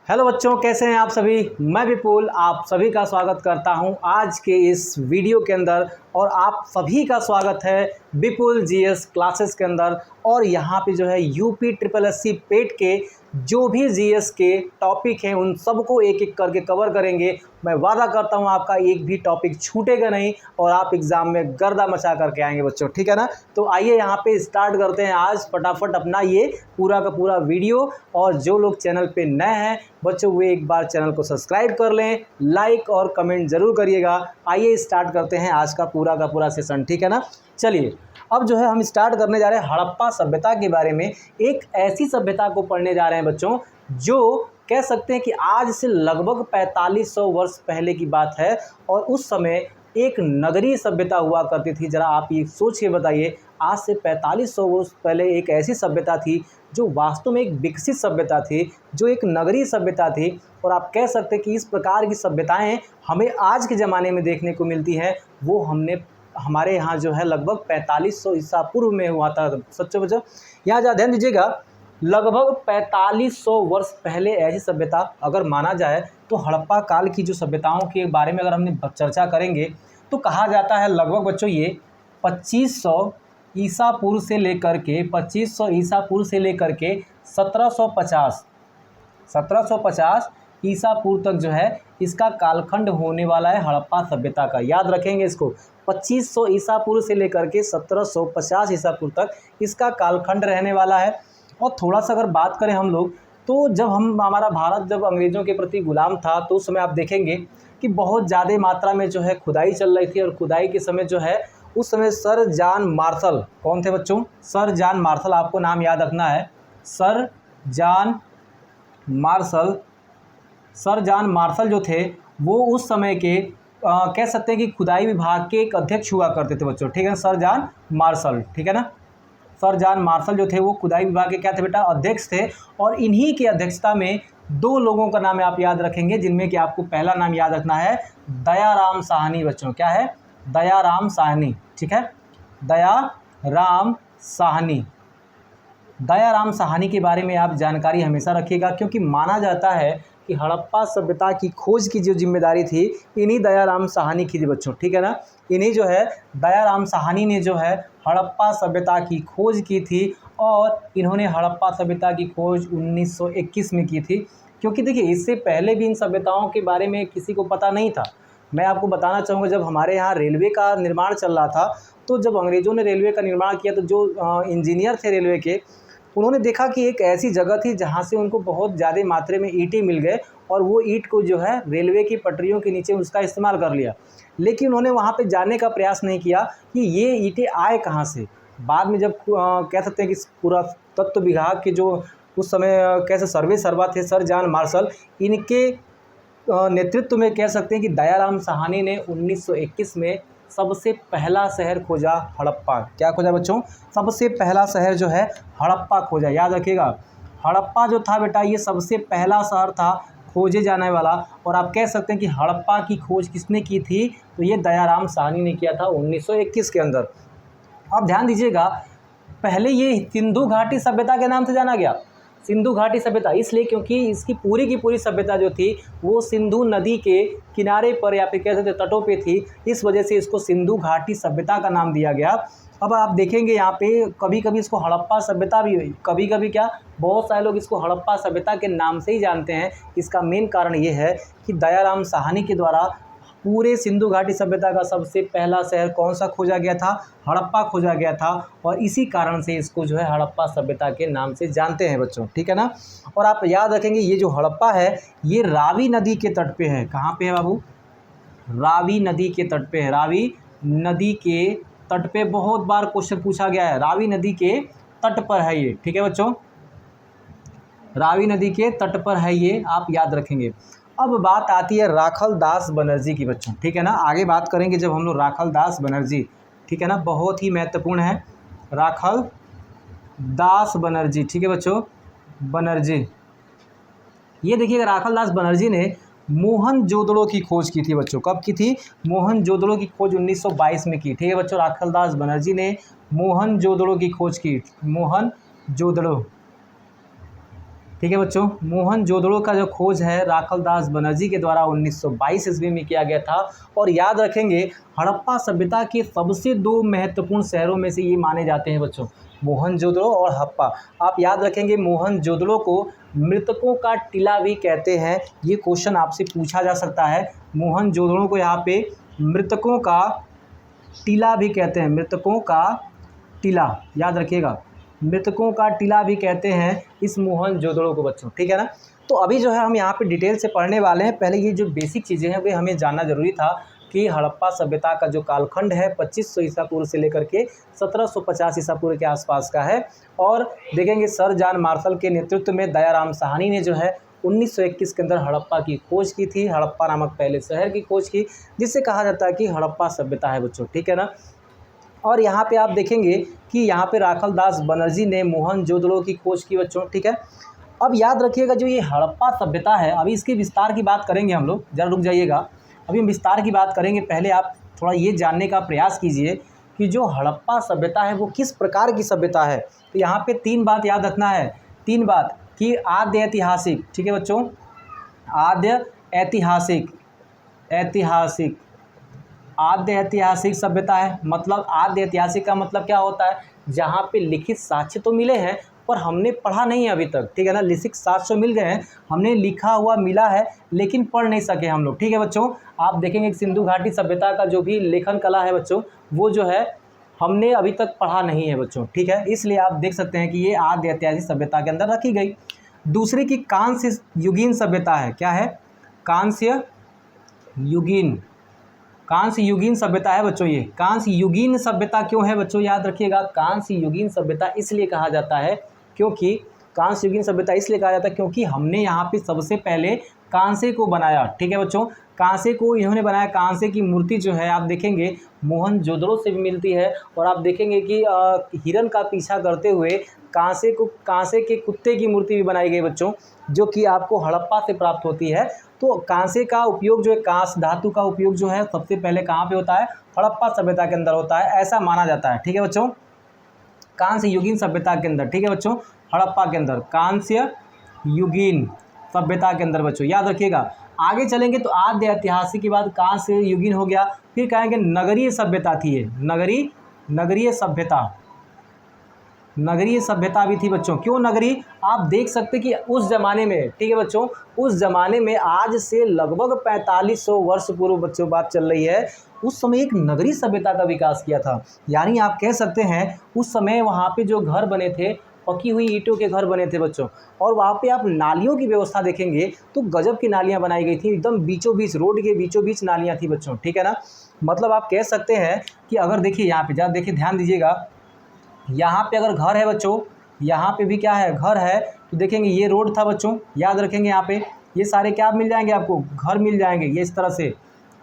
Hello बच्चों, कैसे हैं आप सभी। मैं विपुल आप सभी का स्वागत करता हूं आज के इस वीडियो के अंदर। और आप सभी का स्वागत है विपुल जीएस क्लासेस के अंदर। और यहाँ पे जो है यूपी ट्रिपल एससी पेट के जो भी जीएस के टॉपिक हैं उन सबको एक एक करके कवर करेंगे। मैं वादा करता हूँ आपका एक भी टॉपिक छूटेगा नहीं और आप एग्ज़ाम में गर्दा मचा करके आएंगे बच्चों, ठीक है ना। तो आइए यहाँ पे स्टार्ट करते हैं आज फटाफट अपना ये पूरा का पूरा वीडियो। और जो लोग चैनल पे नए हैं बच्चों वे एक बार चैनल को सब्सक्राइब कर लें, लाइक और कमेंट ज़रूर करिएगा। आइए स्टार्ट करते हैं आज का पूरा सेशन, ठीक है ना। चलिए अब जो है हम स्टार्ट करने जा रहे हैं हड़प्पा सभ्यता के बारे में। एक ऐसी सभ्यता को पढ़ने जा रहे हैं बच्चों जो कह सकते हैं कि आज से लगभग 4500 वर्ष पहले की बात है। और उस समय एक नगरीय सभ्यता हुआ करती थी। ज़रा आप ये सोच के बताइए, आज से 4500 वर्ष पहले एक ऐसी सभ्यता थी जो वास्तव में एक विकसित सभ्यता थी, जो एक नगरीय सभ्यता थी। और आप कह सकते हैं कि इस प्रकार की सभ्यताएं हमें आज के ज़माने में देखने को मिलती हैं। वो हमारे यहाँ जो है लगभग 4500 ईसा पूर्व में हुआ था। सच्चो बच्चों यहाँ ज़रा ध्यान दीजिएगा, लगभग 4500 वर्ष पहले ऐसी सभ्यता अगर माना जाए तो हड़प्पा काल की जो सभ्यताओं के बारे में अगर हमने चर्चा करेंगे तो कहा जाता है लगभग बच्चों ये 2500 ईसा पूर्व से लेकर के 1750 ईसा पूर्व तक जो है इसका कालखंड होने वाला है हड़प्पा सभ्यता का। याद रखेंगे इसको, 2500 ईसा पूर्व से लेकर के 1750 ईसा पूर्व तक इसका कालखंड रहने वाला है। और थोड़ा सा अगर बात करें हम लोग तो जब हमारा भारत जब अंग्रेज़ों के प्रति गुलाम था तो उस समय आप देखेंगे कि बहुत ज़्यादा मात्रा में जो है खुदाई चल रही थी। और खुदाई के समय जो है उस समय सर जॉन मार्शल, कौन थे बच्चों? सर जॉन मार्शल, आपको नाम याद रखना है। सर जॉन मार्शल जो थे वो उस समय के कह सकते हैं कि खुदाई विभाग के एक अध्यक्ष हुआ करते थे बच्चों, ठीक है। सर जॉन मार्शल, ठीक है ना। सर जॉन मार्शल जो थे वो खुदाई विभाग के क्या थे बेटा? अध्यक्ष थे। और इन्हीं की अध्यक्षता में दो लोगों का नाम आप याद रखेंगे, जिनमें कि आपको पहला नाम याद रखना है दयाराम साहनी बच्चों। क्या है? दयाराम साहनी, ठीक है। दयाराम साहनी के बारे में आप जानकारी हमेशा रखिएगा, क्योंकि माना जाता है कि हड़प्पा सभ्यता की खोज की जो जिम्मेदारी थी इन्हीं दयाराम साहनी की थी बच्चों, ठीक है ना। इन्हीं जो है दयाराम साहनी ने जो है हड़प्पा सभ्यता की खोज की थी। और इन्होंने हड़प्पा सभ्यता की खोज 1921 में की थी। क्योंकि देखिए इससे पहले भी इन सभ्यताओं के बारे में किसी को पता नहीं था। मैं आपको बताना चाहूँगा, जब हमारे यहाँ रेलवे का निर्माण चल रहा था तो जब अंग्रेज़ों ने रेलवे का निर्माण किया तो जो इंजीनियर थे रेलवे के, उन्होंने देखा कि एक ऐसी जगह थी जहाँ से उनको बहुत ज़्यादा मात्रा में ईंटें मिल गए। और वो ईंट को जो है रेलवे की पटरियों के नीचे उसका इस्तेमाल कर लिया। लेकिन उन्होंने वहाँ पे जानने का प्रयास नहीं किया कि ये ईंटें आए कहाँ से। बाद में जब कह सकते हैं कि पूरा तत्व विभाग के जो उस समय कैसे सर्वा थे सर जॉन मार्शल, इनके नेतृत्व में कह सकते हैं कि दयाराम साहनी ने 1921 में सबसे पहला शहर खोजा हड़प्पा। क्या खोजा बच्चों? सबसे पहला शहर जो है हड़प्पा खोजा। याद रखिएगा, हड़प्पा जो था बेटा ये सबसे पहला शहर था खोजे जाने वाला। और आप कह सकते हैं कि हड़प्पा की खोज किसने की थी? तो ये दयाराम साहनी ने किया था 1921 के अंदर। अब ध्यान दीजिएगा, पहले ये सिंधु घाटी सभ्यता के नाम से जाना गया। सिंधु घाटी सभ्यता इसलिए क्योंकि इसकी पूरी की पूरी सभ्यता जो थी वो सिंधु नदी के किनारे पर या फिर कह सकते तटों पे थी। इस वजह से इसको सिंधु घाटी सभ्यता का नाम दिया गया। अब आप देखेंगे यहाँ पे कभी कभी इसको हड़प्पा सभ्यता भी, कभी कभी क्या बहुत सारे लोग इसको हड़प्पा सभ्यता के नाम से ही जानते हैं। इसका मेन कारण ये है कि दयाराम साहनी के द्वारा पूरे सिंधु घाटी सभ्यता का सबसे पहला शहर कौन सा खोजा गया था? हड़प्पा खोजा गया था। और इसी कारण से इसको जो है हड़प्पा सभ्यता के नाम से जानते हैं बच्चों, ठीक है ना। और आप याद रखेंगे ये जो हड़प्पा है ये रावी नदी के तट पे है। कहाँ पे है बाबू? रावी नदी के तट पे है। रावी नदी के तट पे बहुत बार क्वेश्चन पूछा गया है। रावी नदी के तट पर है ये, ठीक है बच्चों। रावी नदी के तट पर है ये, आप याद रखेंगे। अब बात आती है राखल दास बनर्जी की बच्चों, ठीक है ना। आगे बात करेंगे जब हम लोग राखल दास बनर्जी, ठीक है ना, बहुत ही महत्वपूर्ण है राखल दास बनर्जी, ठीक है बच्चों। बनर्जी, ये देखिएगा राखल दास बनर्जी ने मोहनजोदड़ो की खोज की थी बच्चों। कब की थी? मोहनजोदड़ो की खोज 1922 में की, ठीक है बच्चों। राखल दास बनर्जी ने मोहनजोदड़ो की खोज की। मोहनजोदड़ो ठीक है बच्चों, मोहनजोदड़ो का जो खोज है राखलदास बनर्जी के द्वारा 1922 ईस्वी में किया गया था। और याद रखेंगे हड़प्पा सभ्यता के सबसे दो महत्वपूर्ण शहरों में से ये माने जाते हैं बच्चों, मोहनजोदड़ो और हड़प्पा। आप याद रखेंगे मोहनजोदड़ो को मृतकों का टीला भी कहते हैं, ये क्वेश्चन आपसे पूछा जा सकता है। मोहनजोदड़ो को यहाँ पे मृतकों का टीला भी कहते हैं, मृतकों का टीला, याद रखिएगा, मृतकों का टीला भी कहते हैं इस मोहनजोदड़ो को बच्चों, ठीक है ना। तो अभी जो है हम यहाँ पे डिटेल से पढ़ने वाले हैं। पहले ये जो बेसिक चीज़ें हैं वे हमें जानना जरूरी था कि हड़प्पा सभ्यता का जो कालखंड है 2500 ईसा पूर्व से लेकर के 1750 ईसा पूर्व के आसपास का है। और देखेंगे सर जॉन मार्शल के नेतृत्व में दयाराम साहनी ने जो है 1921 के अंदर हड़प्पा की खोज की थी, हड़प्पा नामक पहले शहर की खोज की, जिससे कहा जाता है कि हड़प्पा सभ्यता है बच्चों, ठीक है ना। और यहाँ पे आप देखेंगे कि यहाँ पे राखलदास बनर्जी ने मोहनजोदड़ो की खोज की बच्चों, ठीक है। अब याद रखिएगा जो ये हड़प्पा सभ्यता है, अभी इसके विस्तार की बात करेंगे हम लोग, जरा रुक जाइएगा, अभी हम विस्तार की बात करेंगे। पहले आप थोड़ा ये जानने का प्रयास कीजिए कि जो हड़प्पा सभ्यता है वो किस प्रकार की सभ्यता है। तो यहाँ पे 3 बात याद रखना है, 3 बात कि आद्य ऐतिहासिक, ठीक है बच्चों, आद्य ऐतिहासिक, आद्य ऐतिहासिक सभ्यता है। मतलब आद्य ऐतिहासिक का मतलब क्या होता है, जहाँ पे लिखित साक्ष्य तो मिले हैं पर हमने पढ़ा नहीं है अभी तक, ठीक है ना। लिखित साक्ष्य मिल गए हैं, हमने लिखा हुआ मिला है लेकिन पढ़ नहीं सके हम लोग, ठीक है बच्चों। आप देखेंगे सिंधु घाटी सभ्यता का जो भी लेखन कला है बच्चों, वो जो है हमने अभी तक पढ़ा नहीं है बच्चों, ठीक है। इसलिए आप देख सकते हैं कि ये आद्य ऐतिहासिक सभ्यता के अंदर रखी गई। दूसरी की कांस्य युगीन सभ्यता है, क्या है, कांस्य युगीन, कांस्य युगीन सभ्यता है बच्चों। ये कांस्य युगीन सभ्यता क्यों है बच्चों, याद रखिएगा, कांस्य युगीन सभ्यता इसलिए कहा जाता है क्योंकि कांस्य युगीन सभ्यता इसलिए कहा जाता है क्योंकि हमने यहाँ पे सबसे पहले कांसे को बनाया, ठीक है बच्चों। कांसे को इन्होंने बनाया, कांसे की मूर्ति जो है आप देखेंगे मोहनजोदड़ो से भी मिलती है। और आप देखेंगे कि हिरन का पीछा करते हुए कांसे के कुत्ते की मूर्ति भी बनाई गई बच्चों, जो कि आपको हड़प्पा से प्राप्त होती है। तो कांसे का उपयोग जो है, कांस धातु का उपयोग जो है सबसे पहले कहाँ पे होता है, हड़प्पा सभ्यता के अंदर होता है, ऐसा माना जाता है, ठीक है बच्चों। कांस्य युगीन सभ्यता के अंदर, ठीक है बच्चों, हड़प्पा के अंदर कांस्य युगीन सभ्यता के अंदर बच्चों, याद रखिएगा। आगे चलेंगे तो आद्य ऐतिहासिक के बाद कांस्य युगीन हो गया, फिर कहेंगे नगरीय सभ्यता थी ये, नगरीय सभ्यता भी थी बच्चों। क्यों नगरी, आप देख सकते कि उस ज़माने में, ठीक है बच्चों, उस ज़माने में आज से लगभग 4500 वर्ष पूर्व बच्चों बात चल रही है, उस समय एक नगरीय सभ्यता का विकास किया था। यानी आप कह सकते हैं उस समय वहाँ पे जो घर बने थे, पकी हुई ईंटों के घर बने थे बच्चों। और वहाँ पे आप नालियों की व्यवस्था देखेंगे तो गजब की नालियाँ बनाई गई थी, एकदम बीचों बीच, रोड के बीचों बीच नालियाँ थी बच्चों, ठीक है ना। मतलब आप कह सकते हैं कि अगर देखिए यहाँ पे जरा देखिए, ध्यान दीजिएगा, यहाँ पे अगर घर है बच्चों, यहाँ पे भी क्या है, घर है, तो देखेंगे ये रोड था बच्चों, याद रखेंगे यहाँ पे ये सारे क्या मिल जाएंगे आपको, घर मिल जाएंगे, ये इस तरह से,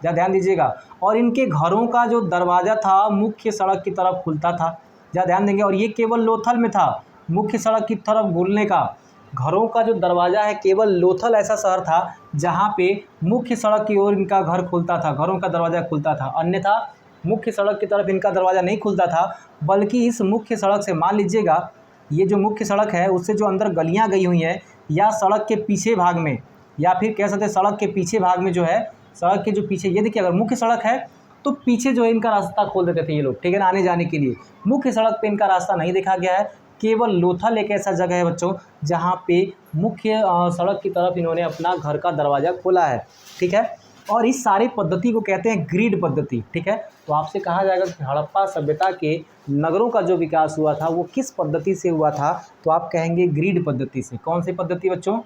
या ध्यान दीजिएगा। और इनके घरों का जो दरवाज़ा था मुख्य सड़क की तरफ खुलता था, या ध्यान देंगे। और ये केवल लोथल में था, मुख्य सड़क की तरफ खुलने का घरों का जो दरवाज़ा है, केवल लोथल ऐसा शहर था जहाँ पे मुख्य सड़क की ओर इनका घर खुलता था, घरों का दरवाज़ा खुलता था, अन्यथा मुख्य सड़क की तरफ इनका दरवाज़ा नहीं खुलता था। बल्कि इस मुख्य सड़क से, मान लीजिएगा ये जो मुख्य सड़क है उससे जो अंदर गलियां गई हुई हैं, या सड़क के पीछे भाग में, या फिर कह सकते हैं सड़क के पीछे भाग में जो है, सड़क के जो पीछे, ये देखिए अगर मुख्य सड़क है तो पीछे जो है इनका रास्ता खोल देते थे ये लोग, ठीक है ना, आने जाने के लिए। मुख्य सड़क पे इनका रास्ता नहीं देखा गया है, केवल लोथल एक ऐसा जगह है बच्चों जहाँ पे मुख्य सड़क की तरफ इन्होंने अपना घर का दरवाज़ा खोला है, ठीक है। और इस सारी पद्धति को कहते हैं ग्रिड पद्धति, ठीक है। तो आपसे कहा जाएगा कि हड़प्पा सभ्यता के नगरों का जो विकास हुआ था वो किस पद्धति से हुआ था, तो आप कहेंगे ग्रिड पद्धति से। कौन सी पद्धति बच्चों,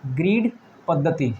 ग्रिड पद्धति,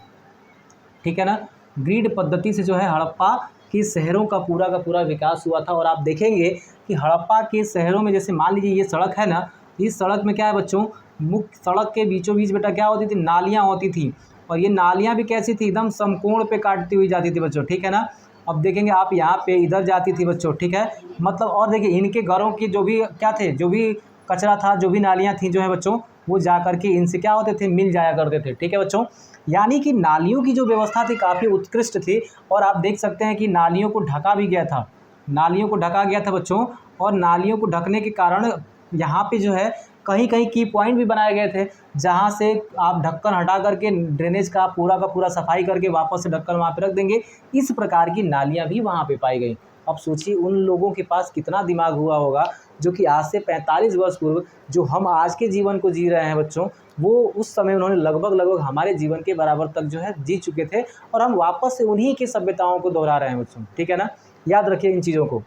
ठीक है ना। ग्रिड पद्धति से जो है हड़प्पा के शहरों का पूरा विकास हुआ था। और आप देखेंगे कि हड़प्पा के शहरों में, जैसे मान लीजिए ये सड़क है ना, इस सड़क में क्या है बच्चों, मुख्य सड़क के बीचों बीच बेटा क्या होती थी, नालियाँ होती थी। और ये नालियाँ भी कैसी थी, एकदम समकोण पे काटती हुई जाती थी बच्चों, ठीक है ना। अब देखेंगे आप यहाँ पे इधर जाती थी बच्चों, ठीक है। मतलब और देखिए इनके घरों की जो भी क्या थे, जो भी कचरा था, जो भी नालियाँ थी जो है बच्चों, वो जा करके इनसे क्या होते थे, मिल जाया करते थे, ठीक है बच्चों। यानी कि नालियों की जो व्यवस्था थी काफ़ी उत्कृष्ट थी। और आप देख सकते हैं कि नालियों को ढका भी गया था, नालियों को ढका गया था बच्चों। और नालियों को ढकने के कारण यहाँ पे जो है कहीं कहीं की पॉइंट भी बनाए गए थे, जहाँ से आप ढक्कन हटा करके ड्रेनेज का पूरा सफाई करके वापस से ढक्कन वहाँ पे रख देंगे। इस प्रकार की नालियाँ भी वहाँ पे पाई गई। अब सोचिए उन लोगों के पास कितना दिमाग हुआ होगा, जो कि आज से 45 वर्ष पूर्व जो हम आज के जीवन को जी रहे हैं बच्चों, वो उस समय उन्होंने लगभग हमारे जीवन के बराबर तक जो है जी चुके थे, और हम वापस से उन्हीं की सभ्यताओं को दोहरा रहे हैं बच्चों। ठीक है ना, याद रखिए इन चीज़ों को।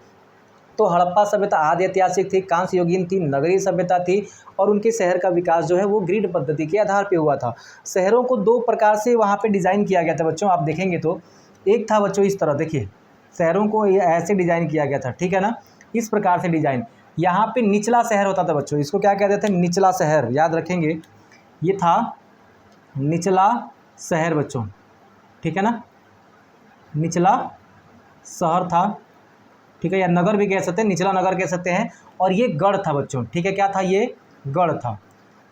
तो हड़प्पा सभ्यता आदि ऐतिहासिक थी, कांस्य युगीन थी, नगरीय सभ्यता थी, और उनके शहर का विकास जो है वो ग्रिड पद्धति के आधार पे हुआ था। शहरों को 2 प्रकार से वहाँ पे डिज़ाइन किया गया था बच्चों, आप देखेंगे तो एक था बच्चों इस तरह, देखिए शहरों को ये ऐसे डिज़ाइन किया गया था। ठीक है ना, इस प्रकार से डिज़ाइन। यहाँ पे निचला शहर होता था बच्चों, इसको क्या कहते थे, निचला शहर, याद रखेंगे ये था निचला शहर बच्चों। ठीक है ना, निचला शहर था, ठीक है, या नगर भी कह सकते हैं, निचला नगर कह सकते हैं। और ये गढ़ था बच्चों। ठीक है, क्या था, ये गढ़ था।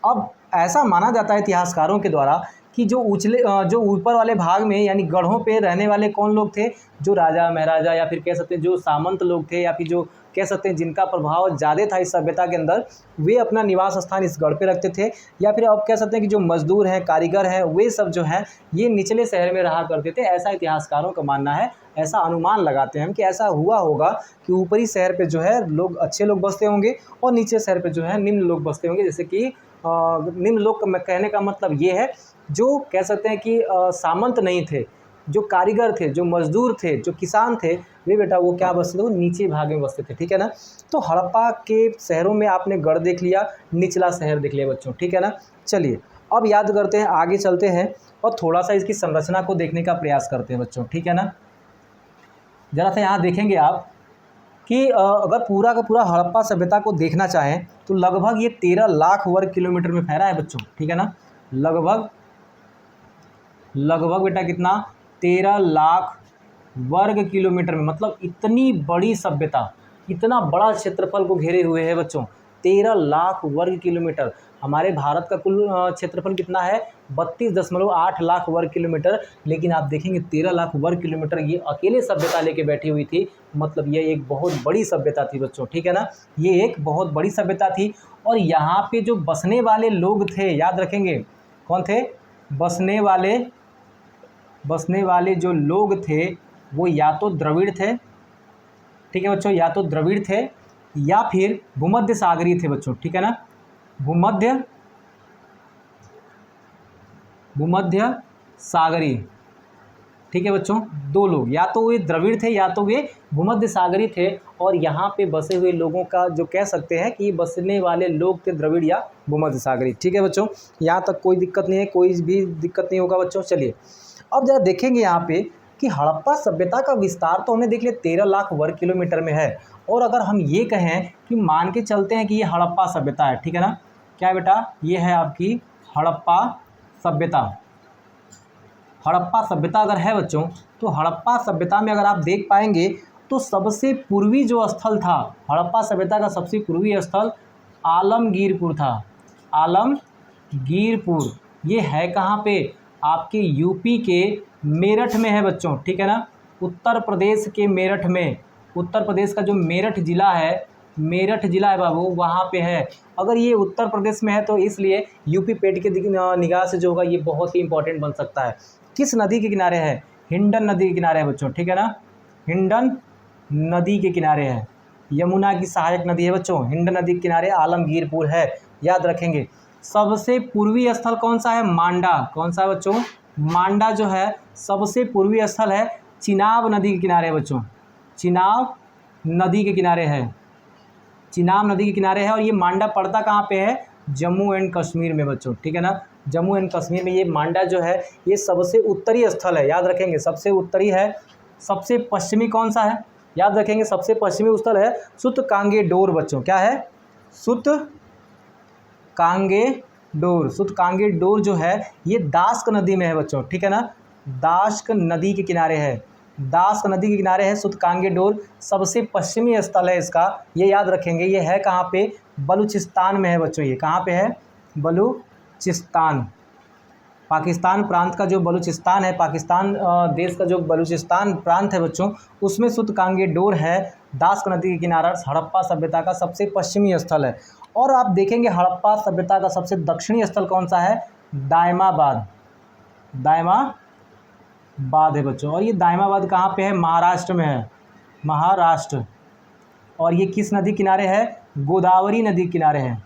अब ऐसा माना जाता है इतिहासकारों के द्वारा कि जो ऊपर वाले भाग में यानी गढ़ों पे रहने वाले कौन लोग थे, जो राजा महाराजा या फिर कह सकते हैं जो सामंत लोग थे, या फिर जो कह सकते हैं जिनका प्रभाव ज़्यादा था इस सभ्यता के अंदर, वे अपना निवास स्थान इस गढ़ पे रखते थे। या फिर अब कह सकते हैं कि जो मजदूर हैं, कारीगर हैं, वे सब जो हैं ये निचले शहर में रहा करते थे। ऐसा इतिहासकारों का मानना है, ऐसा अनुमान लगाते हैं हम कि ऐसा हुआ होगा कि ऊपरी शहर पे जो है लोग अच्छे लोग बसते होंगे, और नीचे शहर पे जो है निम्न लोग बसते होंगे। जैसे कि निम्न लोग कहने का मतलब ये है, जो कह सकते हैं कि सामंत नहीं थे, जो कारीगर थे, जो मजदूर थे, जो किसान थे, वे बेटा वो क्या बसते थे, वो नीचे भाग में बसते थे। ठीक है ना, तो हड़प्पा के शहरों में आपने गढ़ देख लिया, निचला शहर देख लिया बच्चों। ठीक है ना, चलिए अब याद करते हैं, आगे चलते हैं और थोड़ा सा इसकी संरचना को देखने का प्रयास करते हैं बच्चों। ठीक है ना, ज़रा सा यहाँ देखेंगे आप कि अगर पूरा का पूरा हड़प्पा सभ्यता को देखना चाहें तो लगभग ये 13 लाख वर्ग किलोमीटर में फैला है बच्चों। ठीक है ना, लगभग बेटा कितना, 13 लाख वर्ग किलोमीटर में, मतलब इतनी बड़ी सभ्यता, इतना बड़ा क्षेत्रफल को घेरे हुए है बच्चों। 13 लाख वर्ग किलोमीटर। हमारे भारत का कुल क्षेत्रफल कितना है, 32.8 लाख वर्ग किलोमीटर, लेकिन आप देखेंगे 13 लाख वर्ग किलोमीटर ये अकेले सभ्यता लेके बैठी हुई थी। मतलब ये एक बहुत बड़ी सभ्यता थी बच्चों। ठीक है ना, ये एक बहुत बड़ी सभ्यता थी। और यहाँ पे जो बसने वाले लोग थे, याद रखेंगे कौन थे, बसने वाले जो लोग थे वो या तो द्रविड़ थे, ठीक है बच्चों, या तो द्रविड़ थे या फिर भूमध्य सागरीय थे बच्चों। ठीक है ना, भूमध्य सागरीय। ठीक है बच्चों, 2 लोग, या तो वे द्रविड़ थे या तो वे भूमध्य सागरीय थे। और यहाँ पे बसे हुए लोगों का जो कह सकते हैं कि बसने वाले लोग थे द्रविड़ या भूमध्य सागरीय। ठीक है बच्चों, यहाँ तक कोई दिक्कत नहीं है, कोई भी दिक्कत नहीं होगा बच्चों। चलिए अब जरा देखेंगे यहाँ पे कि हड़प्पा सभ्यता का विस्तार तो हमने देख लिया 13 लाख वर्ग किलोमीटर में है। और अगर हम ये कहें कि मान के चलते हैं कि ये हड़प्पा सभ्यता है, ठीक है ना, क्या बेटा, ये है आपकी हड़प्पा सभ्यता। हड़प्पा सभ्यता अगर है बच्चों, तो हड़प्पा सभ्यता में अगर आप देख पाएंगे तो सबसे पूर्वी जो स्थल था हड़प्पा सभ्यता का, सबसे पूर्वी स्थल आलमगीरपुर था। आलमगीरपुर ये है कहाँ पे, आपके यूपी के मेरठ में है बच्चों। ठीक है ना, उत्तर प्रदेश के मेरठ में, उत्तर प्रदेश का जो मेरठ ज़िला है, मेरठ ज़िला है बाबू, वहाँ पे है। अगर ये उत्तर प्रदेश में है तो इसलिए यूपी पेट के निगाह से जो होगा ये बहुत ही इंपॉर्टेंट बन सकता है। किस नदी के किनारे है, हिंडन नदी के किनारे है बच्चों। ठीक है ना, हिंडन नदी के किनारे है, यमुना की सहायक नदी है बच्चों, हिंडन नदी के किनारे आलमगीरपुर है, याद रखेंगे। सबसे पूर्वी स्थल कौन सा है, मांडा। कौन सा है बच्चों, मांडा जो है सबसे पूर्वी स्थल है, चिनाब नदी के किनारे है बच्चों, चिनाब नदी के किनारे है, चिनाब नदी के किनारे है। और ये मांडा पड़ता कहाँ पे है, जम्मू एंड कश्मीर में बच्चों। ठीक है ना, जम्मू एंड कश्मीर में ये मांडा जो है ये सबसे उत्तरी स्थल है, याद रखेंगे, सबसे उत्तरी है। सबसे पश्चिमी कौन सा है, याद रखेंगे, सबसे पश्चिमी स्थल है सूतकांगेडोर बच्चों। क्या है, सूतकांगेडोर। सूतकांगेडोर जो है ये दास्क नदी में है बच्चों। ठीक है ना, दास्क नदी के किनारे है, दास्क नदी के किनारे है सूतकांगेडोर, सबसे पश्चिमी स्थल है इसका, ये याद रखेंगे। ये है कहाँ पे, बलूचिस्तान में है बच्चों। ये कहाँ पे है, बलूचिस्तान। पाकिस्तान प्रांत का जो बलूचिस्तान है, पाकिस्तान देश का जो बलूचिस्तान प्रांत है बच्चों, उसमें सुतकांगे डोर है, दास्क नदी के किनारा हड़प्पा सभ्यता का सबसे पश्चिमी स्थल है। और आप देखेंगे हड़प्पा सभ्यता का सबसे दक्षिणी स्थल कौन सा है? दायमाबाद, दायमाबाद है बच्चों। और ये दायमाबाद कहाँ पे है? महाराष्ट्र में है, महाराष्ट्र। और ये किस नदी किनारे है? गोदावरी नदी किनारे है,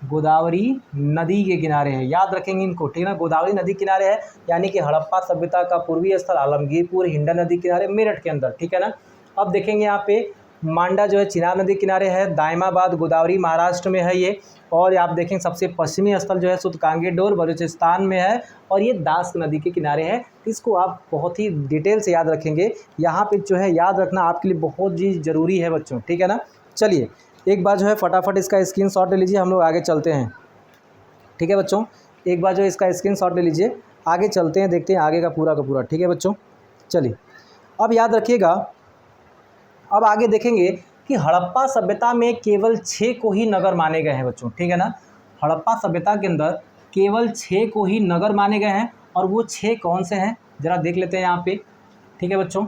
गोदावरी नदी के किनारे है, याद रखेंगे इनको, ठीक है ना। गोदावरी नदी किनारे है, यानी कि हड़प्पा सभ्यता का पूर्वी स्थल आलमगीरपुर, हिंडा नदी किनारे, मेरठ के अंदर, ठीक है ना। अब देखेंगे यहाँ पे मांडा जो है चिनाब नदी किनारे है, दायमाबाद गोदावरी महाराष्ट्र में है ये। और आप देखेंगे सबसे पश्चिमी स्थल जो है सुतकांगे डोर बलूचिस्तान में है, और ये दास्क नदी के किनारे है। इसको आप बहुत ही डिटेल से याद रखेंगे, यहाँ पे जो है याद रखना आपके लिए बहुत ही ज़रूरी है बच्चों, ठीक है ना। चलिए एक बार जो है फटाफट इसका स्क्रीनशॉट ले लीजिए, हम लोग आगे चलते हैं, ठीक है बच्चों। एक बार जो है इसका स्क्रीनशॉट ले लीजिए, आगे चलते हैं, देखते हैं आगे का पूरा, ठीक है बच्चों। चलिए अब याद रखिएगा, अब आगे देखेंगे कि हड़प्पा सभ्यता में केवल 6 को ही नगर माने गए हैं बच्चों, ठीक है ना। हड़प्पा सभ्यता के अंदर केवल 6 को ही नगर माने गए हैं, और वो 6 कौन से हैं ज़रा देख लेते हैं यहाँ पे, ठीक है बच्चों।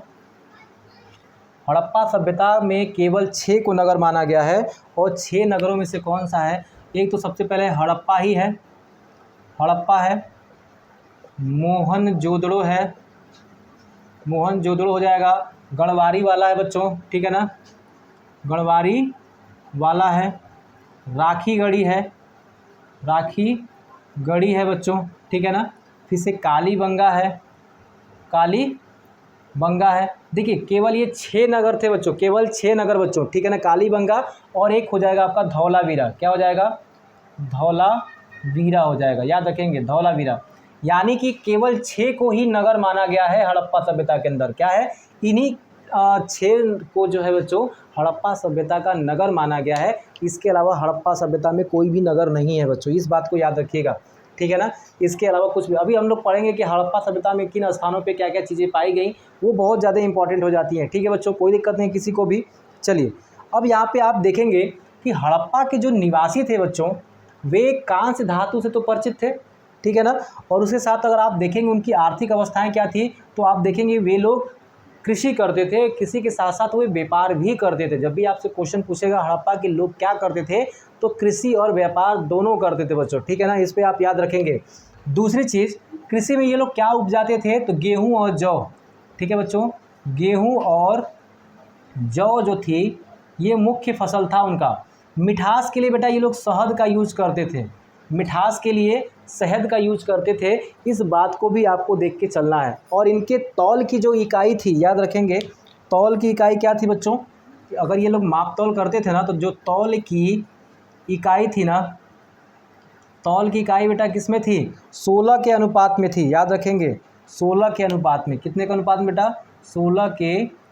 हड़प्पा सभ्यता में केवल 6 को नगर माना गया है, और 6 नगरों में से कौन सा है? एक तो सबसे पहले हड़प्पा ही है, हड़प्पा है, मोहनजोदड़ो है, मोहनजोदड़ो हो जाएगा, गढ़वारी वाला है बच्चों, ठीक है ना, गढ़वारी वाला है, राखीगढ़ी है, राखीगढ़ी है बच्चों, ठीक है ना। फिर से कालीबंगा है, कालीबंगा है। देखिए केवल ये 6 नगर थे बच्चों, केवल 6 नगर बच्चों, ठीक है ना, कालीबंगा। और एक हो जाएगा आपका धौलावीरा, क्या हो जाएगा? धौलावीरा हो जाएगा, याद रखेंगे धौलावीरा। यानी कि केवल 6 को ही नगर माना गया है हड़प्पा सभ्यता के अंदर, क्या है? इन्हीं 6 को जो है बच्चों हड़प्पा सभ्यता का नगर माना गया है। इसके अलावा हड़प्पा सभ्यता में कोई भी नगर नहीं है बच्चों, इस बात को याद रखिएगा, ठीक है ना। इसके अलावा कुछ भी, अभी हम लोग पढ़ेंगे कि हड़प्पा सभ्यता में किन स्थानों पे क्या क्या चीज़ें पाई गई, वो बहुत ज़्यादा इंपॉर्टेंट हो जाती हैं, ठीक है बच्चों, कोई दिक्कत नहीं किसी को भी। चलिए अब यहाँ पे आप देखेंगे कि हड़प्पा के जो निवासी थे बच्चों, वे कांस्य धातु से तो परिचित थे, ठीक है ना। और उसके साथ अगर आप देखेंगे उनकी आर्थिक अवस्थाएँ क्या थी, तो आप देखेंगे वे लोग कृषि करते थे, कृषि के साथ साथ वे व्यापार भी करते थे। जब भी आपसे क्वेश्चन पूछेगा हड़प्पा के लोग क्या करते थे, तो कृषि और व्यापार दोनों करते थे बच्चों, ठीक है ना, इस पे आप याद रखेंगे। दूसरी चीज़, कृषि में ये लोग क्या उपजाते थे, तो गेहूं और जौ, ठीक है बच्चों, गेहूं और जौ जो थी ये मुख्य फसल था उनका। मिठास के लिए बेटा ये लोग शहद का यूज करते थे, मिठास के लिए शहद का यूज करते थे, इस बात को भी आपको देख के चलना है। और इनके तौल की जो इकाई थी, याद रखेंगे, तौल की इकाई क्या थी बच्चों? अगर ये लोग माप तौल करते थे ना, तो जो तौल की इकाई थी ना, तौल की इकाई बेटा किस में थी? 16 के अनुपात में थी, याद रखेंगे 16 के अनुपात में। कितने के अनुपात में बेटा? 16 के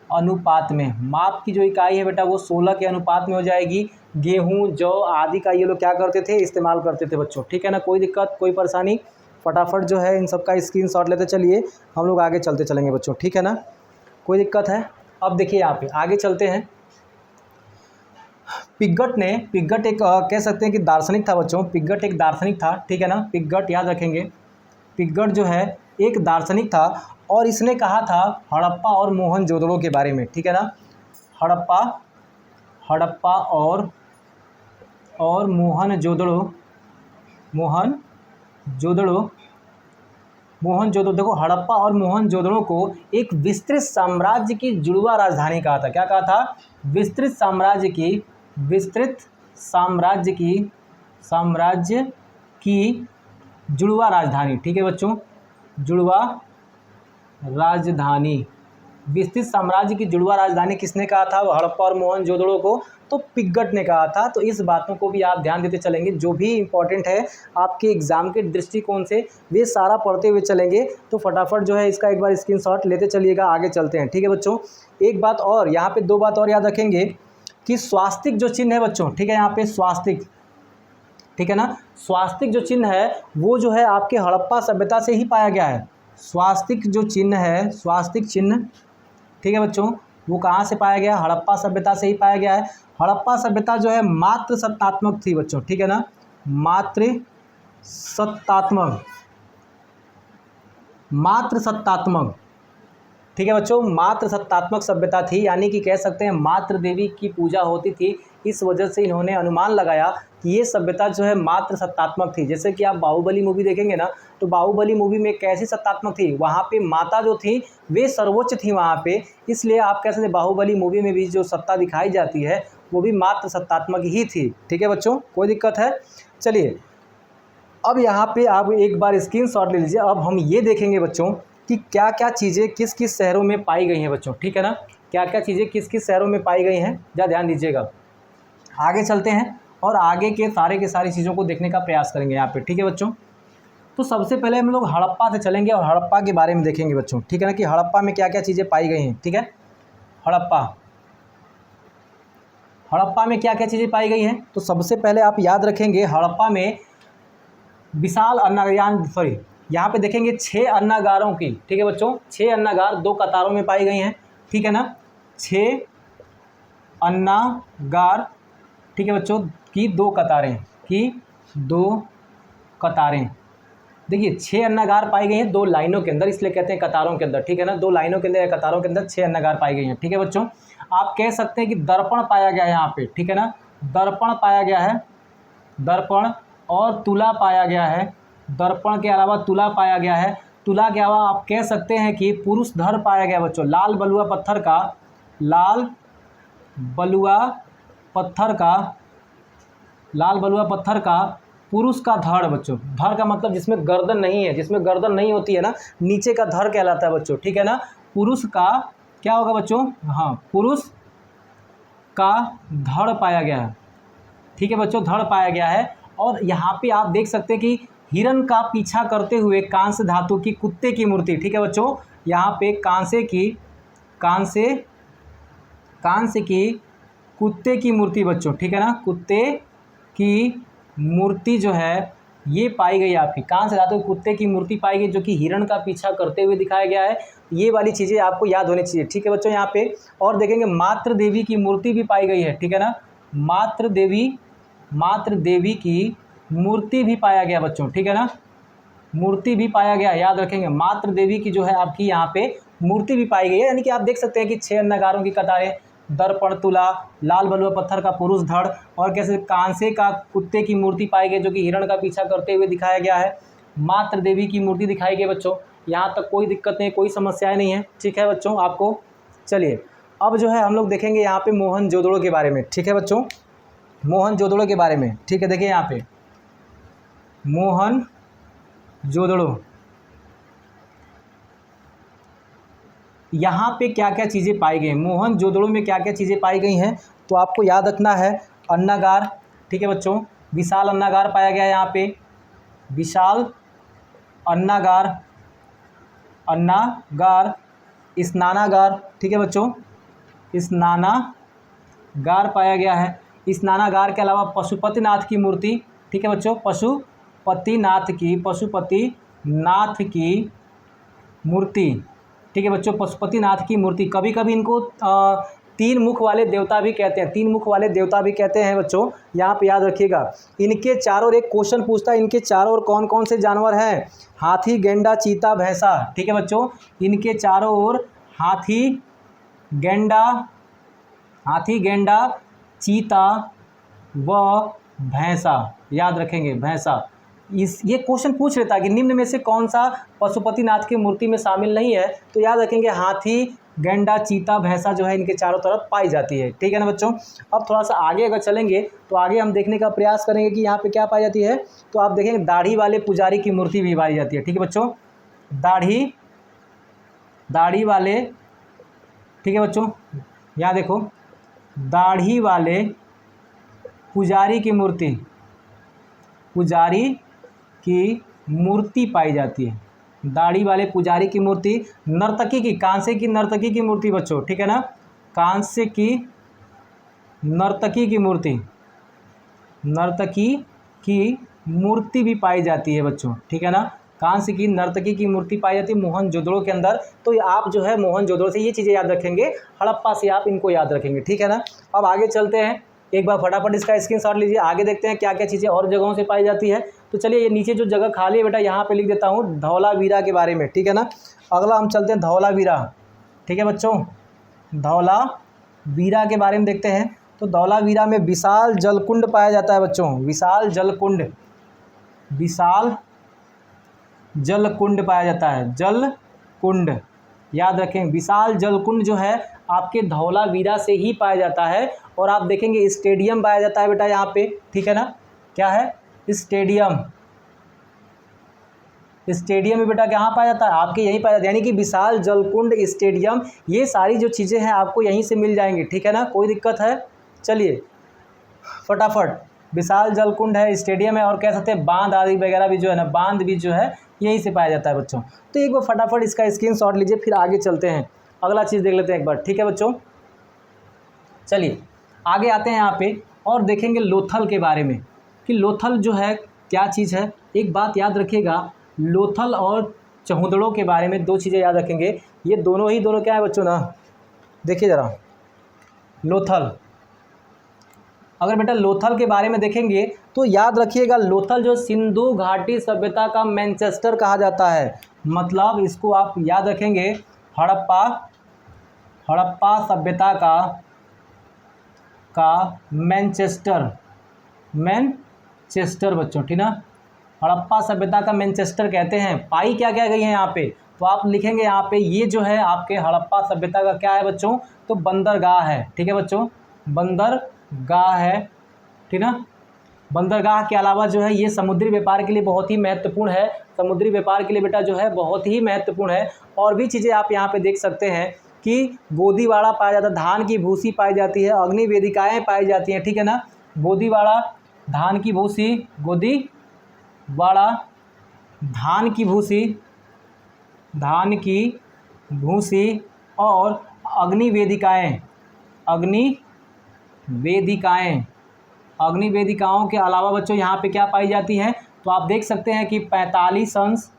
अनुपात में। माप की जो इकाई है बेटा वो 16 के अनुपात में हो जाएगी। गेहूं जौ आदि का ये लोग क्या करते थे? इस्तेमाल करते थे बच्चों, ठीक है ना। कोई दिक्कत कोई परेशानी? फटाफट जो है इन सब का स्क्रीनशॉट लेते चलिए, हम लोग आगे चलते चलेंगे बच्चों, ठीक है ना, कोई दिक्कत है? अब देखिए यहाँ पे आगे चलते हैं। पिग्गट एक कह सकते हैं कि दार्शनिक था बच्चों, पिग्गट एक दार्शनिक था, ठीक है ना। पिग्गट याद रखेंगे, पिग्गट जो है एक दार्शनिक था, और इसने कहा था हड़प्पा और मोहनजोदड़ो के बारे में, ठीक है ना। हड़प्पा और मोहनजोदड़ो देखो, हड़प्पा और मोहनजोदड़ो को एक विस्तृत साम्राज्य की जुड़वा राजधानी कहा था। क्या कहा था? विस्तृत साम्राज्य की जुड़वा राजधानी, ठीक है बच्चों, जुड़वा राजधानी। विस्तृत साम्राज्य की जुड़वा राजधानी किसने कहा था? वो हड़प्पा और मोहनजोदड़ो को तो पिग्गट ने कहा था। तो इस बातों को भी आप ध्यान देते चलेंगे, जो भी इंपॉर्टेंट है आपके एग्जाम के दृष्टिकोण से वे सारा पढ़ते हुए चलेंगे। तो फटाफट जो है इसका एक बार स्क्रीनशॉट लेते चलिएगा, आगे चलते हैं, ठीक है बच्चों। एक बात और यहाँ पे, 2 बात और याद रखेंगे कि स्वास्तिक जो चिन्ह है बच्चों, ठीक है, यहाँ पे स्वास्तिक, ठीक है ना, स्वास्तिक जो चिन्ह है वो जो है आपके हड़प्पा सभ्यता से ही पाया गया है। स्वास्तिक जो चिन्ह है, स्वास्तिक चिन्ह, ठीक है बच्चों, वो कहाँ से पाया गया? हड़प्पा सभ्यता से ही पाया गया है। हड़प्पा सभ्यता जो है मात्र सत्तात्मक थी बच्चों, ठीक है ना, मात्र सत्तात्मक, मात्र सत्तात्मक, ठीक है बच्चों, मात्र सत्तात्मक सभ्यता थी, यानी कि कह सकते हैं मात्र देवी की पूजा होती थी। इस वजह से इन्होंने अनुमान लगाया कि ये सभ्यता जो है मात्र सत्तात्मक थी। जैसे कि आप बाहुबली मूवी देखेंगे ना, तो बाहुबली मूवी में कैसी सत्तात्मक थी, वहाँ पे माता जो थी वे सर्वोच्च थी वहाँ पे, इसलिए आप कह सकते हैं बाहुबली मूवी में भी जो सत्ता दिखाई जाती है वो भी मात्र सत्तात्मक ही थी। ठीक है बच्चों, कोई दिक्कत है? चलिए अब यहाँ पे आप एक बार स्क्रीनशॉट ले लीजिए। अब हम ये देखेंगे बच्चों कि क्या क्या चीज़ें किस किस शहरों में पाई गई हैं बच्चों, ठीक है ना, क्या क्या चीज़ें किस किस शहरों में पाई गई हैं, ज़रा ध्यान दीजिएगा। आगे चलते हैं और आगे के सारी चीज़ों को देखने का प्रयास करेंगे यहाँ पे, ठीक है बच्चों। तो सबसे पहले हम लोग हड़प्पा से चलेंगे और हड़प्पा के बारे में देखेंगे बच्चों, ठीक है ना, कि हड़प्पा में क्या क्या चीज़ें पाई गई हैं। ठीक है, हड़प्पा में क्या क्या चीज़ें पाई गई हैं। तो सबसे पहले आप याद रखेंगे हड़प्पा में विशाल अन्नागार, यहाँ पे देखेंगे 6 अन्नागारों की, ठीक है बच्चों, 6 अन्नागार 2 कतारों में पाई गई हैं, ठीक है ना, 6 अन्नागार, ठीक है बच्चों, की 2 कतारें, देखिए 6 अन्नागार पाई गई हैं 2 लाइनों के अंदर, इसलिए कहते हैं कतारों के अंदर, ठीक है ना, 2 लाइनों के अंदर या कतारों के अंदर 6 अन्नागार पाई गई हैं। ठीक है बच्चों, आप कह सकते हैं कि दर्पण पाया गया है यहाँ पे, ठीक है ना, दर्पण पाया गया है, दर्पण और तुला पाया गया है, दर्पण के अलावा तुला पाया गया है, तुला के अलावा आप कह सकते हैं कि पुरुष धड़ पाया गया बच्चों, लाल बलुआ पत्थर का पुरुष का धड़ बच्चों, धड़ का मतलब जिसमें गर्दन नहीं है, जिसमें गर्दन नहीं होती है ना, नीचे का धड़ कहलाता है बच्चों, ठीक है ना, पुरुष का क्या होगा बच्चों, हाँ, पुरुष का धड़ पाया गया है, ठीक है बच्चों, धड़ पाया गया है। और यहाँ पे आप देख सकते हैं कि हिरण का पीछा करते हुए कांस्य धातु की कुत्ते की मूर्ति, ठीक है बच्चों, यहाँ पे कांस्य की कुत्ते की मूर्ति बच्चों, ठीक है ना, कुत्ते की मूर्ति जो है ये पाई गई, आपकी कांस्य धातु कुत्ते की मूर्ति पाई गई, जो कि हिरण का पीछा करते हुए दिखाया गया है। ये वाली चीज़ें आपको याद होनी चाहिए, ठीक है बच्चों। यहाँ पे और देखेंगे मात्र देवी की मूर्ति भी पाई गई है, ठीक है ना, मात्र देवी की मूर्ति भी पाया गया बच्चों, ठीक है ना, मूर्ति भी पाया गया, याद रखेंगे, मात्र देवी की जो है आपकी यहाँ पे मूर्ति भी पाई गई है। यानी कि आप देख सकते हैं कि 6 अन्नागारों की कतारें, दर्पण, तुला, लाल बलुआ पत्थर का पुरुष धड़ और कैसे कांसे का कुत्ते की मूर्ति पाई गई, जो कि हिरण का पीछा करते हुए दिखाया गया है, मात्र देवी की मूर्ति दिखाई गई बच्चों। यहाँ तक कोई दिक्कत नहीं, कोई समस्याएं नहीं है, ठीक है बच्चों आपको। चलिए अब जो है हम लोग देखेंगे यहाँ पे मोहनजोदड़ो के बारे में, ठीक है बच्चों, मोहनजोदड़ो के बारे में, ठीक है। देखिए यहाँ पे मोहनजोदड़ो, यहाँ पे क्या क्या चीज़ें पाई गई, मोहनजोदड़ो में क्या क्या चीज़ें पाई गई हैं, तो आपको याद रखना है अन्नागार, ठीक है बच्चों, विशाल अन्नागार पाया गया है यहाँ पे, विशाल अन्नागार, स्नानागार, ठीक है बच्चों, स्नानागार पाया गया है। स्नानागार के अलावा पशुपतिनाथ की मूर्ति, ठीक है बच्चों, पशुपतिनाथ की मूर्ति, ठीक है बच्चों, पशुपतिनाथ की मूर्ति। कभी कभी इनको 3 मुख वाले देवता भी कहते हैं, 3 मुख वाले देवता भी कहते हैं बच्चों, यहाँ पे याद रखिएगा। इनके चारों ओर एक क्वेश्चन पूछता है, इनके चारों ओर कौन कौन से जानवर हैं, हाथी, गेंडा, चीता, भैंसा, ठीक है बच्चों, इनके चारों ओर हाथी, गेंडा, चीता व भैंसा, याद रखेंगे भैंसा। ये क्वेश्चन पूछ लेता है कि निम्न में से कौन सा पशुपतिनाथ की मूर्ति में शामिल नहीं है, तो याद रखेंगे हाथी, गेंडा, चीता, भैंसा जो है इनके चारों तरफ पाई जाती है, ठीक है ना बच्चों। अब थोड़ा सा आगे अगर चलेंगे तो आगे हम देखने का प्रयास करेंगे कि यहाँ पे क्या पाई जाती है, तो आप देखेंगे दाढ़ी वाले पुजारी की मूर्ति भी पाई जाती है, ठीक है बच्चों, दाढ़ी वाले, ठीक है बच्चों, यहाँ देखो दाढ़ी वाले पुजारी की मूर्ति पाई जाती है, दाढ़ी वाले पुजारी की मूर्ति। नर्तकी की, कांसे की नर्तकी की मूर्ति बच्चों, ठीक है ना, कांसे की नर्तकी की मूर्ति भी पाई जाती है बच्चों, ठीक है ना, कांसे की नर्तकी की मूर्ति पाई जाती है मोहनजोदड़ो के अंदर। तो आप जो है मोहनजोदड़ो से ये चीज़ें याद रखेंगे, हड़प्पा से आप इनको याद रखेंगे, ठीक है ना। अब आगे चलते हैं, एक बार फटाफट इसका स्क्रीनशॉट लीजिए। आगे देखते हैं क्या क्या चीज़ें और जगहों से पाई जाती है। तो चलिए ये नीचे जो जगह खाली है बेटा यहाँ पे लिख देता हूँ धौलावीरा के बारे में, ठीक है ना। अगला हम चलते हैं धौलावीरा, ठीक है बच्चों। धौलावीरा के बारे में देखते हैं। तो धौलावीरा में विशाल जलकुंड पाया जाता है बच्चों, विशाल जलकुंड, विशाल जलकुंड पाया जाता है, जलकुंड याद रखें। विशाल जलकुंड जो है आपके धौलावीरा से ही पाया जाता है। और आप देखेंगे स्टेडियम पाया जाता है बेटा यहाँ पे, ठीक है ना। क्या है? स्टेडियम, स्टेडियम में बेटा कहाँ पाया जाता है? आपके यहीं पाया जाता है, यानी कि विशाल जलकुंड, स्टेडियम, ये सारी जो चीज़ें हैं आपको यहीं से मिल जाएंगी, ठीक है ना। कोई दिक्कत है? चलिए फटाफट, विशाल जलकुंड है, स्टेडियम है, और कह सकते हैं बांध आदि वगैरह भी जो है ना, बांध भी जो है यहीं से पाया जाता है बच्चों। तो एक बार फटाफट इसका स्क्रीनशॉट लीजिए, फिर आगे चलते हैं, अगला चीज़ देख लेते हैं एक बार, ठीक है बच्चों। चलिए आगे आते हैं यहाँ पे और देखेंगे लोथल के बारे में कि लोथल जो है क्या चीज़ है। एक बात याद रखिएगा, लोथल और चहुंदड़ों के बारे में दो चीज़ें याद रखेंगे। ये दोनों क्या है बच्चों ना, देखिए ज़रा लोथल, अगर बेटा लोथल के बारे में देखेंगे तो याद रखिएगा लोथल जो सिंधु घाटी सभ्यता का मैनचेस्टर कहा जाता है। मतलब इसको आप याद रखेंगे हड़प्पा सभ्यता का मैनचेस्टर बच्चों, ठीक ना। हड़प्पा सभ्यता का मैनचेस्टर कहते हैं। पाई क्या क्या गई है यहाँ पे, तो आप लिखेंगे यहाँ पे ये जो है आपके हड़प्पा सभ्यता का क्या है बच्चों, तो बंदरगाह है, ठीक है बच्चों, बंदरगाह है, ठीक ना। बंदरगाह के अलावा जो है ये समुद्री व्यापार के लिए बहुत ही महत्वपूर्ण है, समुद्री व्यापार के लिए बेटा जो है बहुत ही महत्वपूर्ण है। और भी चीज़ें आप यहाँ पे देख सकते हैं कि गोदीवाड़ा पाया जाता है, धान की भूसी पाई जाती है, अग्नि वेदिकाएँ पाई जाती हैं, ठीक है ना। गोदीवाड़ा धान की भूसी, गोदीवाड़ा धान की भूसी और अग्नि वेदिकाओं के अलावा बच्चों यहाँ पे क्या पाई जाती है, तो आप देख सकते हैं कि 45 अंश,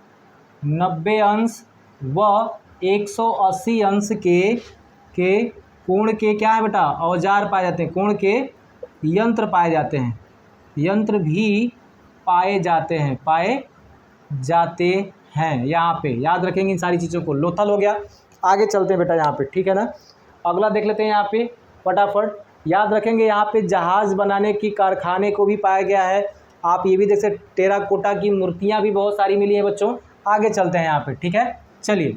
90 अंश व 180 अंश के कोण के क्या है बेटा, औजार पाए जाते हैं, कोण के यंत्र पाए जाते हैं, यंत्र भी पाए जाते हैं यहाँ पे। याद रखेंगे इन सारी चीज़ों को। लोथल हो गया, आगे चलते हैं बेटा यहाँ पे, ठीक है ना। अगला देख लेते हैं यहाँ पे फटाफट। याद रखेंगे यहाँ पे जहाज़ बनाने की कारखाने को भी पाया गया है। आप ये भी देख सकते, टेराकोटा की मूर्तियाँ भी बहुत सारी मिली हैं बच्चों। आगे चलते हैं यहाँ पे, ठीक है। चलिए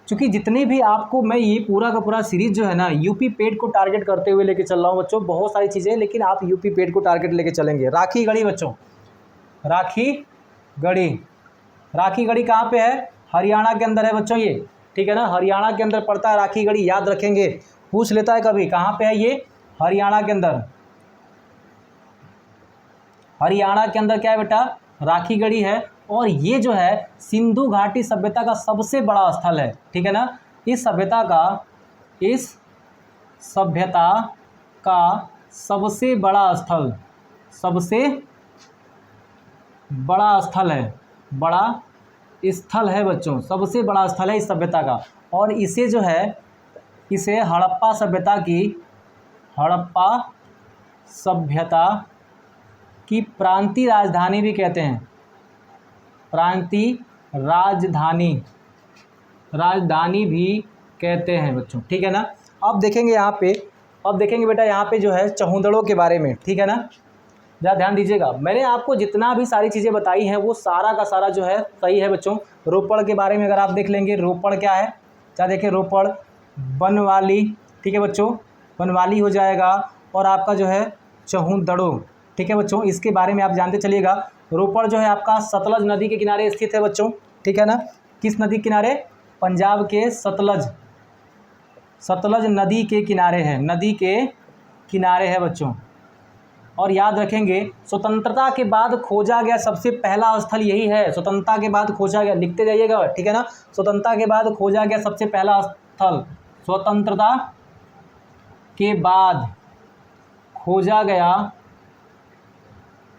चूँकि जितने भी आपको मैं ये पूरा का पूरा सीरीज़ जो है ना यूपी पेड को टारगेट करते हुए लेके चल रहा हूँ बच्चों, बहुत सारी चीज़ें, लेकिन आप यूपी पेड को टारगेट लेके चलेंगे। राखी गढ़ी बच्चों, राखी गढ़ी कहाँ पे है? हरियाणा के अंदर है बच्चों ये, ठीक है ना। हरियाणा के अंदर पड़ता है राखी गढ़ी, याद रखेंगे, पूछ लेता है कभी कहाँ पे है ये, हरियाणा के अंदर। हरियाणा के अंदर क्या है बेटा, राखी गढ़ी है। और ये जो है सिंधु घाटी सभ्यता का सबसे बड़ा स्थल है, ठीक है ना। इस सभ्यता का सबसे बड़ा स्थल है बच्चों, सबसे बड़ा स्थल है इस सभ्यता का। और इसे जो है, इसे हड़प्पा सभ्यता की प्रांतीय राजधानी भी कहते हैं, प्रांतीय राजधानी भी कहते हैं बच्चों, ठीक है ना। अब देखेंगे यहाँ पे, अब देखेंगे बेटा यहाँ पे जो है चहुंदड़ों के बारे में, ठीक है ना। ज़रा ध्यान दीजिएगा, मैंने आपको जितना भी सारी चीज़ें बताई हैं वो सारा का सारा जो है सही है बच्चों। रोपड़ के बारे में अगर आप देख लेंगे, रोपड़ क्या है, क्या देखें, रोपड़ बनवाली, ठीक है बच्चों, बनवाली हो जाएगा। और आपका जो है चहुंदड़ों, ठीक है बच्चों, इसके बारे में आप जानते चलिएगा। रोपड़ जो है आपका सतलज नदी के किनारे स्थित है बच्चों, ठीक है ना। किस नदी के किनारे? पंजाब के सतलज नदी के किनारे है, नदी के किनारे है बच्चों। और याद रखेंगे स्वतंत्रता के बाद खोजा गया सबसे पहला स्थल यही है, स्वतंत्रता के बाद खोजा गया, लिखते जाइएगा, ठीक है ना। स्वतंत्रता के बाद खोजा गया सबसे पहला स्थल, स्वतंत्रता के बाद खोजा गया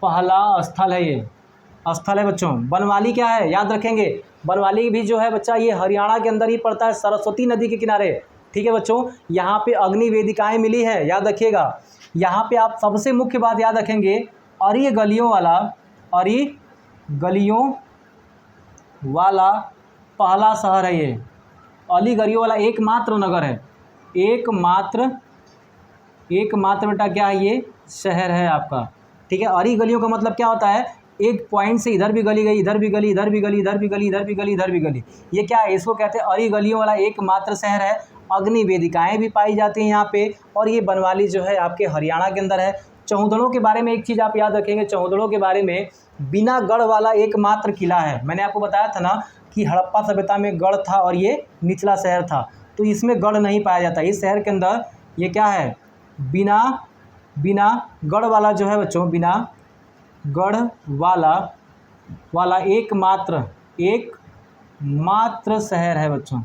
पहला स्थल है, ये स्थल है बच्चों। बनवाली क्या है, याद रखेंगे, बनवाली भी जो है बच्चा ये हरियाणा के अंदर ही पड़ता है, सरस्वती नदी के किनारे, ठीक है बच्चों। यहाँ पे अग्नि वेदिकाएँ मिली है, याद रखिएगा। यहाँ पे आप सबसे मुख्य बात याद रखेंगे, अरी गलियों वाला पहला शहर है ये। अली गलियों वाला एकमात्र नगर है, एकमात्र बेटा क्या है, ये शहर है आपका। ठीक है, अरी गलियों का मतलब क्या होता है, एक पॉइंट से इधर भी गली गई, इधर भी गली, इधर भी गली, इधर भी गली, इधर भी गली, इधर भी गली, ये क्या है, इसको कहते हैं अरी गलियों वाला एकमात्र शहर है। अग्नि वेदिकाएँ भी पाई जाती हैं यहाँ पे, और ये बनवाली जो है आपके हरियाणा के अंदर है। चौधड़ों के बारे में एक चीज़ आप याद रखेंगे, चौधड़ों के बारे में बिना गढ़ वाला एकमात्र किला है। मैंने आपको बताया था ना कि हड़प्पा सभ्यता में गढ़ था और ये निचला शहर था, तो इसमें गढ़ नहीं पाया जाता। इस शहर के अंदर ये क्या है, बिना गढ़ वाला जो है बच्चों, बिना गढ़ वाला एकमात्र शहर है बच्चों।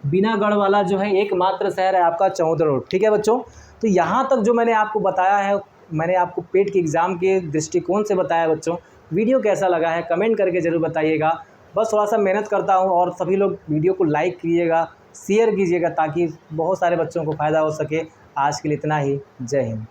बिना गढ़ वाला जो है एकमात्र शहर है आपका चौधड़ो। ठीक है बच्चों, तो यहाँ तक जो मैंने आपको बताया है, मैंने आपको पेट के एग्ज़ाम के दृष्टिकोण से बताया बच्चों। वीडियो कैसा लगा है कमेंट करके ज़रूर बताइएगा। बस थोड़ा सा मेहनत करता हूँ, और सभी लोग वीडियो को लाइक कीजिएगा, शेयर कीजिएगा, ताकि बहुत सारे बच्चों को फ़ायदा हो सके। आज के लिए इतना ही, जय हिंद।